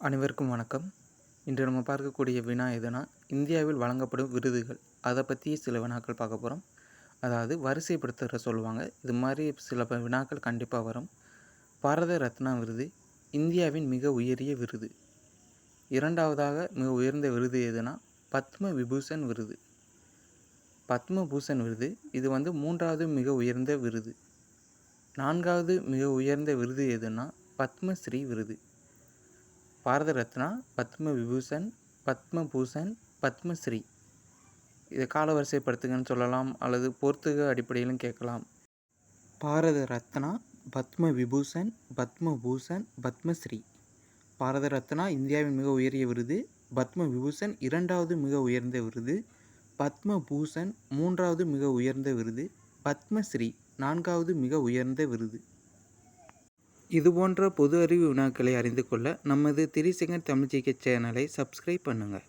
அனைவருக்கும் வணக்கம். இன்று நம்ம பார்க்கக்கூடிய வினா எதுனா, இந்தியாவில் வழங்கப்படும் விருதுகள். அதை பற்றி சில வினாக்கள் பார்க்க போகிறோம். அதாவது வரிசைப்படுத்துகிற சொல்லுவாங்க. இது மாதிரி சில வினாக்கள் கண்டிப்பாக வரும். பாரத ரத்னா விருது இந்தியாவின் மிக உயரிய விருது. இரண்டாவதாக மிக உயர்ந்த விருது எதுனா, பத்ம விபூஷன் விருது. பத்மபூஷன் விருது இது மூன்றாவது மிக உயர்ந்த விருது. நான்காவது மிக உயர்ந்த விருது எதுனா, பத்மஸ்ரீ விருது. பாரத ரத்னா, பத்ம விபூஷன், பத்மபூஷன், பத்மஸ்ரீ. இதை கால வரிசைப்படுத்துங்கன்னு சொல்லலாம், அல்லது பொறுத்துக அடிப்படையிலும் கேட்கலாம். பாரத ரத்னா, பத்ம விபூஷன், பத்மபூஷன், பத்மஸ்ரீ. பாரத ரத்னா இந்தியாவின் மிக உயரிய விருது. பத்ம விபூஷன் இரண்டாவது மிக உயர்ந்த விருது. பத்மபூஷன் மூன்றாவது மிக உயர்ந்த விருது. பத்மஸ்ரீ நான்காவது மிக உயர்ந்த விருது. இதுபோன்ற பொது அறிவு வினாக்களை அறிந்து கொள்ள நமது 3 செகண்ட் தமிழ் ஜிகே சேனலை சப்ஸ்கிரைப் பண்ணுங்கள்.